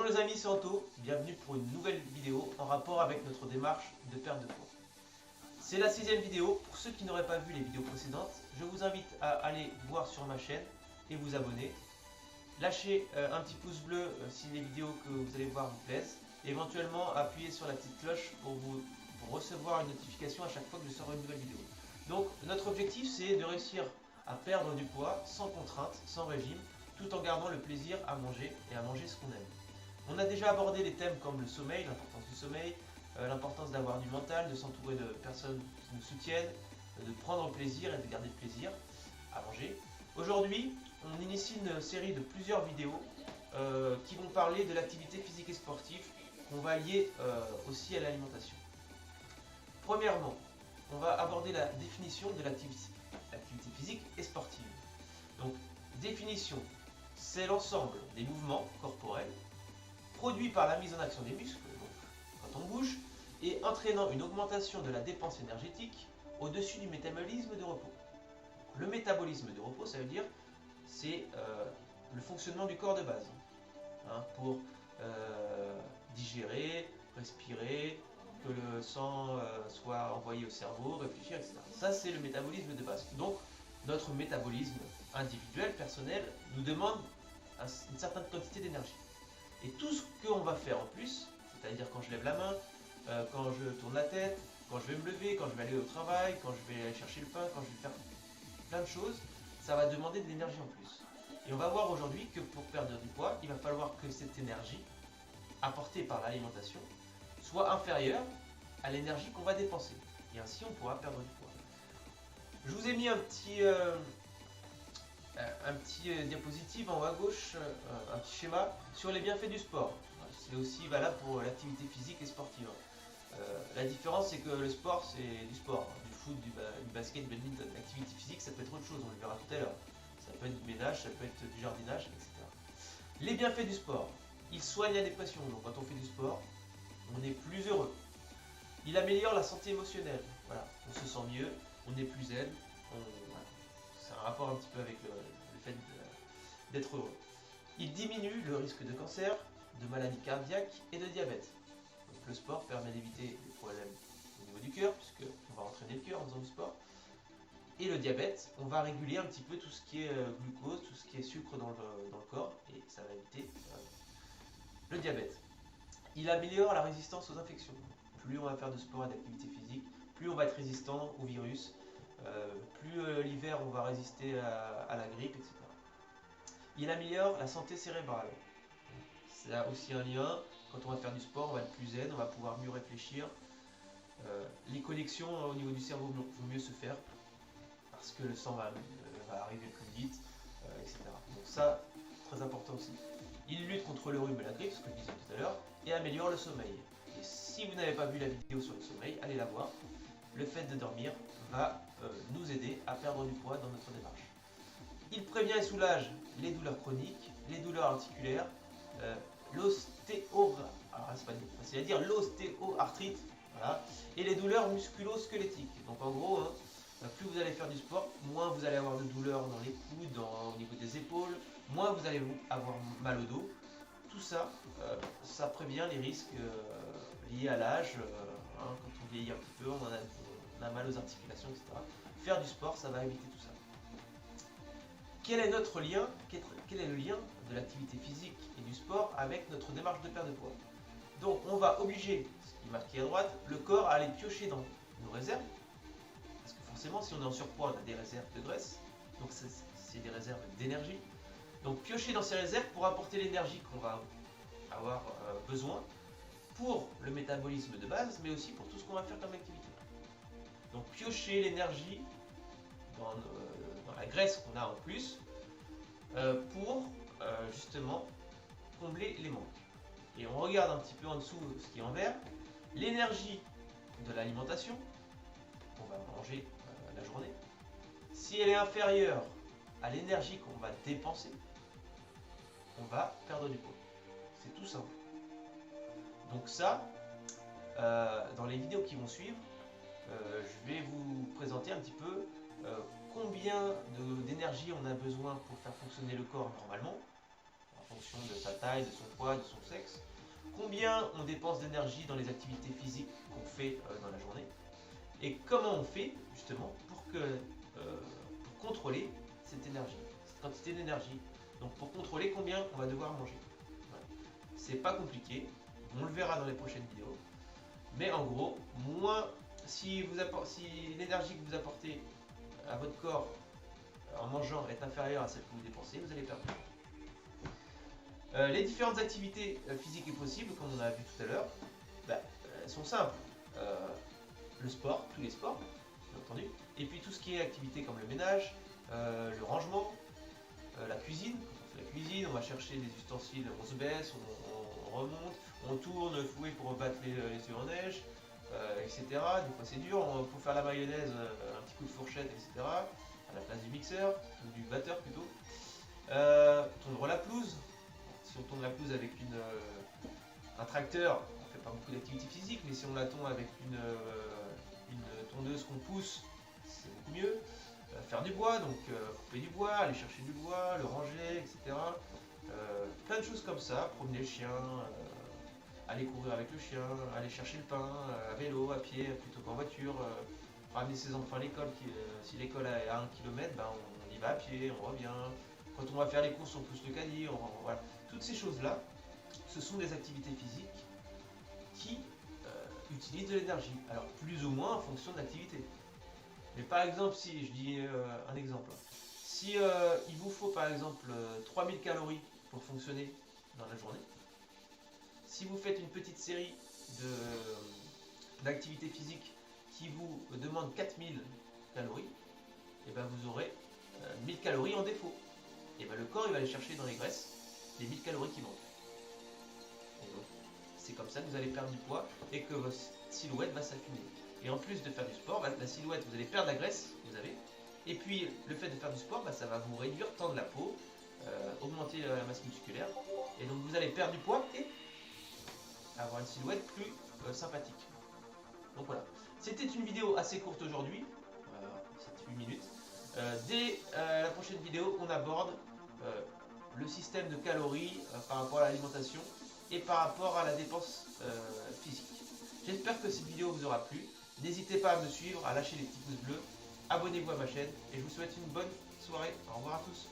les amis, c'est Anto, bienvenue pour une nouvelle vidéo en rapport avec notre démarche de perte de poids. C'est la 6e vidéo, pour ceux qui n'auraient pas vu les vidéos précédentes, je vous invite à aller voir sur ma chaîne et vous abonner. Lâchez un petit pouce bleu si les vidéos que vous allez voir vous plaisent. Et éventuellement appuyez sur la petite cloche pour recevoir une notification à chaque fois que je sors une nouvelle vidéo. Donc notre objectif c'est de réussir à perdre du poids sans contrainte, sans régime, tout en gardant le plaisir à manger et à manger ce qu'on aime. On a déjà abordé des thèmes comme le sommeil, l'importance du sommeil, l'importance d'avoir du mental, de s'entourer de personnes qui nous soutiennent, de prendre plaisir et de garder le plaisir à manger. Aujourd'hui, on initie une série de plusieurs vidéos qui vont parler de l'activité physique et sportive qu'on va lier aussi à l'alimentation. Premièrement, on va aborder la définition de l'activité physique et sportive. Donc, définition, c'est l'ensemble des mouvements corporels produits par la mise en action des muscles, donc quand on bouge, et entraînant une augmentation de la dépense énergétique au-dessus du métabolisme de repos. Le métabolisme de repos, ça veut dire c'est le fonctionnement du corps de base, pour digérer, respirer, que le sang soit envoyé au cerveau, réfléchir, etc. Ça, c'est le métabolisme de base. Donc, notre métabolisme individuel, personnel, nous demande une certaine quantité d'énergie. Et tout ce qu'on va faire en plus, c'est-à-dire quand je lève la main, quand je tourne la tête, quand je vais me lever, quand je vais aller au travail, quand je vais aller chercher le pain, quand je vais faire plein de choses, ça va demander de l'énergie en plus. Et on va voir aujourd'hui que pour perdre du poids, il va falloir que cette énergie apportée par l'alimentation soit inférieure à l'énergie qu'on va dépenser. Et ainsi, on pourra perdre du poids. Je vous ai mis un petit diapositive en haut à gauche, un petit schéma sur les bienfaits du sport. C'est aussi valable pour l'activité physique et sportive. La différence, c'est que le sport, c'est du sport, du foot, du basket, du badminton. L'activité physique, ça peut être autre chose, on le verra tout à l'heure. Ça peut être du ménage, ça peut être du jardinage, etc. Les bienfaits du sport. Il soigne la dépression, donc quand on fait du sport, on est plus heureux. Il améliore la santé émotionnelle, voilà, on se sent mieux, on est plus zen, voilà. C'est un rapport un petit peu avec le fait d'être heureux. Il diminue le risque de cancer, de maladies cardiaques et de diabète. Donc le sport permet d'éviter les problèmes au niveau du cœur, puisqu'on va entraîner le cœur en faisant du sport. Et le diabète, on va réguler un petit peu tout ce qui est glucose, tout ce qui est sucre dans le corps, et ça va éviter le diabète. Il améliore la résistance aux infections. Plus on va faire de sport et d'activité physique, plus on va être résistant aux virus, plus l'hiver on va résister à la grippe, etc. Il améliore la santé cérébrale. C'est aussi un lien. Quand on va faire du sport, on va être plus zen, on va pouvoir mieux réfléchir. Les connexions au niveau du cerveau vont mieux se faire parce que le sang va arriver plus vite, etc. Donc ça, très important aussi. Il lutte contre le rhume et la grippe, ce que je disais tout à l'heure, et améliore le sommeil. Et si vous n'avez pas vu la vidéo sur le sommeil, allez la voir. Le fait de dormir va nous aider à perdre du poids dans notre démarche. Il prévient et soulage les douleurs chroniques, les douleurs articulaires, l'ostéoarthrite, voilà, et les douleurs musculo-squelettiques. Donc en gros, plus vous allez faire du sport, moins vous allez avoir de douleurs dans les coudes, au niveau des épaules, moins vous allez avoir mal au dos. Tout ça, ça prévient les risques liés à l'âge. Quand on vieillit un petit peu, on a mal aux articulations, etc. Faire du sport, ça va éviter tout ça. Quel est notre lien, quel est le lien de l'activité physique et du sport avec notre démarche de perte de poids? Donc on va obliger, ce qui est marqué à droite, le corps à aller piocher dans nos réserves. Parce que forcément, si on est en surpoids, on a des réserves de graisse. Donc c'est des réserves d'énergie. Donc piocher dans ces réserves pour apporter l'énergie qu'on va avoir besoin pour le métabolisme de base, mais aussi pour tout ce qu'on va faire comme activité. Donc piocher l'énergie dans la graisse qu'on a en plus pour justement combler les manques. Et on regarde un petit peu en dessous ce qui est en vert, l'énergie de l'alimentation qu'on va manger la journée. Si elle est inférieure à l'énergie qu'on va dépenser, on va perdre du poids. C'est tout simple. Donc ça, dans les vidéos qui vont suivre, je vais vous présenter un petit peu combien d'énergie on a besoin pour faire fonctionner le corps normalement. Alors, fonction de sa taille, de son poids, de son sexe, combien on dépense d'énergie dans les activités physiques qu'on fait dans la journée, et comment on fait justement pour contrôler cette énergie, cette quantité d'énergie. Donc pour contrôler combien on va devoir manger. Voilà. C'est pas compliqué, on le verra dans les prochaines vidéos. Mais en gros, si l'énergie que vous apportez à votre corps en mangeant est inférieure à celle que vous dépensez, vous allez perdre. Les différentes activités physiques et possibles, comme on a vu tout à l'heure, elles sont simples. Le sport, tous les sports, bien entendu, et puis tout ce qui est activité comme le ménage, le rangement, la cuisine. Quand on fait la cuisine, on va chercher des ustensiles, on se baisse, on remonte, on tourne le fouet pour battre les œufs en neige, etc. Des fois c'est dur, pour faire la mayonnaise, un petit coup de fourchette, etc. À la place du mixeur, ou du batteur plutôt. Tondre la pelouse. Si on tond la pelouse avec un tracteur, on ne fait pas beaucoup d'activité physique, mais si on la tond avec une tondeuse qu'on pousse, c'est beaucoup mieux. Faire du bois, donc couper du bois, aller chercher du bois, le ranger, etc. Plein de choses comme ça, promener le chien, aller courir avec le chien, aller chercher le pain, à vélo, à pied, plutôt qu'en voiture, ramener ses enfants à l'école, si l'école est à 1 km, on y va à pied, on revient. Quand on va faire les courses, on pousse le caddie, voilà. Toutes ces choses-là, ce sont des activités physiques qui utilisent de l'énergie. Alors plus ou moins en fonction de l'activité. Mais par exemple, si je dis un exemple, si il vous faut par exemple 3000 calories pour fonctionner dans la journée, si vous faites une petite série d'activités physiques qui vous demandent 4000 calories, et ben vous aurez 1000 calories en défaut. Et ben le corps il va aller chercher dans les graisses les 1000 calories qui manquent. Et donc c'est comme ça que vous allez perdre du poids et que votre silhouette va s'affiner. Et en plus de faire du sport, la silhouette, vous allez perdre la graisse que vous avez. Et puis le fait de faire du sport, ça va vous réduire, tendre la peau, augmenter la masse musculaire. Et donc vous allez perdre du poids et avoir une silhouette plus sympathique. Donc voilà. C'était une vidéo assez courte aujourd'hui, 7-8 minutes. Dès la prochaine vidéo, on aborde le système de calories par rapport à l'alimentation et par rapport à la dépense physique. J'espère que cette vidéo vous aura plu. N'hésitez pas à me suivre, à lâcher les petits pouces bleus. Abonnez-vous à ma chaîne et je vous souhaite une bonne soirée. Au revoir à tous.